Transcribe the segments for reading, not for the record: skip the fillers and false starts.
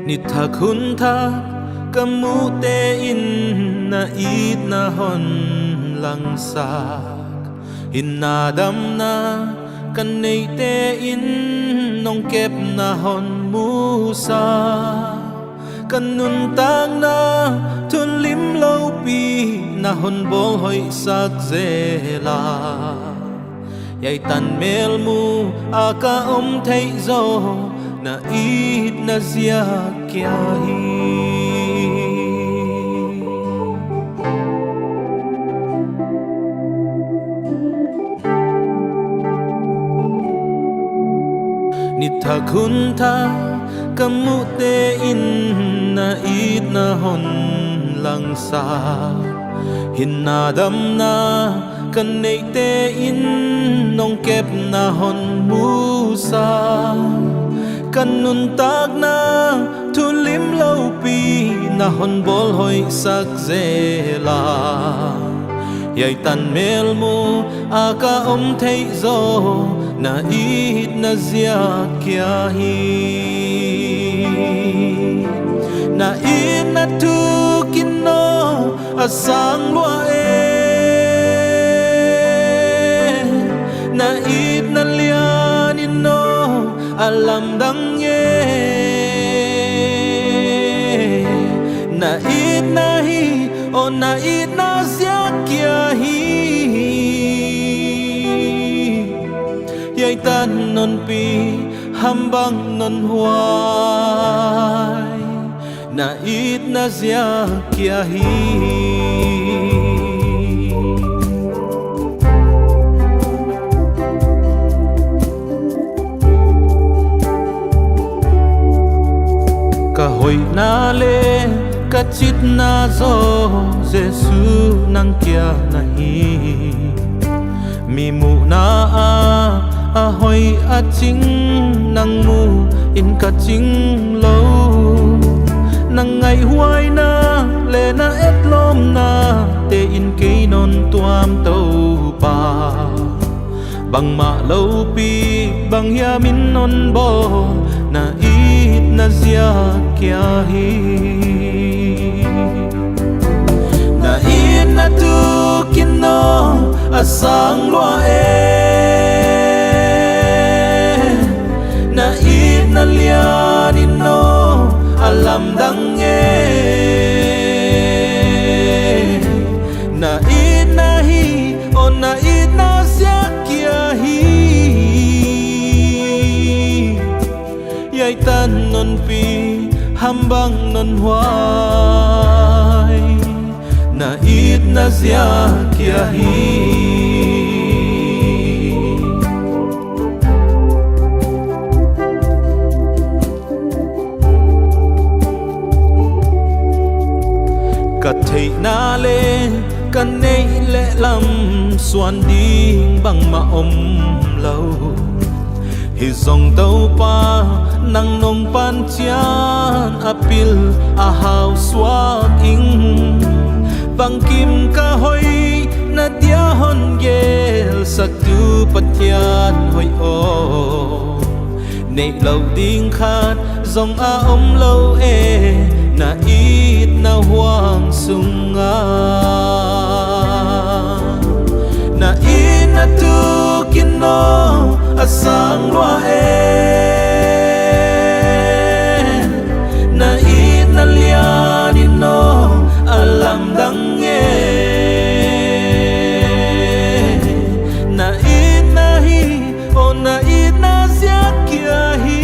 Ni thak hun thak kamu te in na it na hon lang sak in na dam na kan nei te in nong kep na hon mu sa kan nun tang na thun lim lâu pi na hon bol hoi sak zela yai tan mel mu aka thấy zo na ít na zia kya hi ni thak hun tha kamu te in na ít na hon lang sa hin na dam na kan nei te in nong kep na hon mu sa kan nun tak na thu lim lâu pi na hon bol hoi sak zela yai tan mel mu aka thấy zo na ít na zia kya hi na ít na tu kino asang lua na ít na lian ino alam dang ye na ít na hi o na ít na zia kya hi yai tan non pi hambang non huai na ít na zia kya hi ka hoi na le ka chit na zo Jesu nang kya nahi mi mu na a hoi a ching nang mu in ka ching lo nang ngày huai na le na et lom na te in ke non tuam tau pa bang ma lâu pi bang ya min non bo na ít na zia kya hi na ít na tu kino asang lua na ít na lian ino alam dang na ít na hi o na ít na zia kya hi yai tan non pi hambang non huai na ít na zia kya hi ka thei na le kan nei le lam suan ding bang ma om lâu hi zong tàu pa nang nong pan chian apil a hau swak ing bang kim ka hoi na tia hon gel sak tu pathian hoi o nei lâu ding khat zong a om lâu na ít na huang sunga na ít na tu kino asang lua na ít na lian ino alam dang na ít na hi o na ít na zia kya hi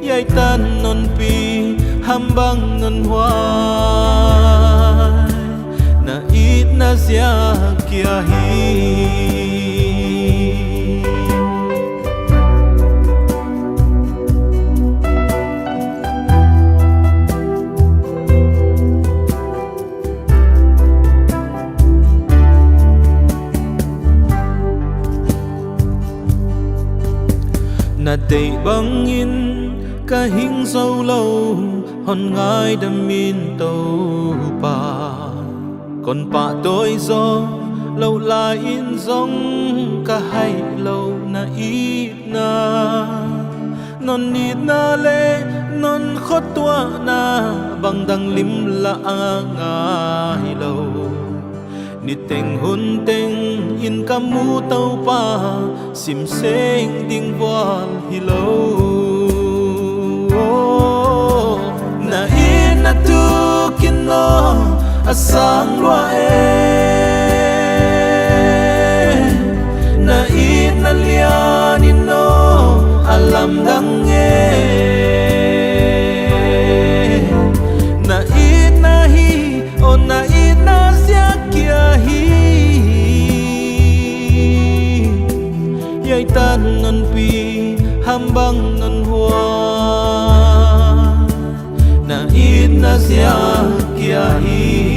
yai tan non pi hambang non huai na ít na zia kya hi na day bang in ka hing sâu lâu hon ngai đam min tàu pa còn pa tôi gió lâu la in giống cả hai lâu na ít na non nít na lệ non khót tua na bằng đằng lim la nga hi lâu ni teng hun teng in kamu tàu pa sim seng ding voal hi lâu na in na tu kin no asang lua na in na lian in no alam dang na in na hi o na in na sia kia hi yai tan ngon pi hambang ngon hua na in na sia kia hi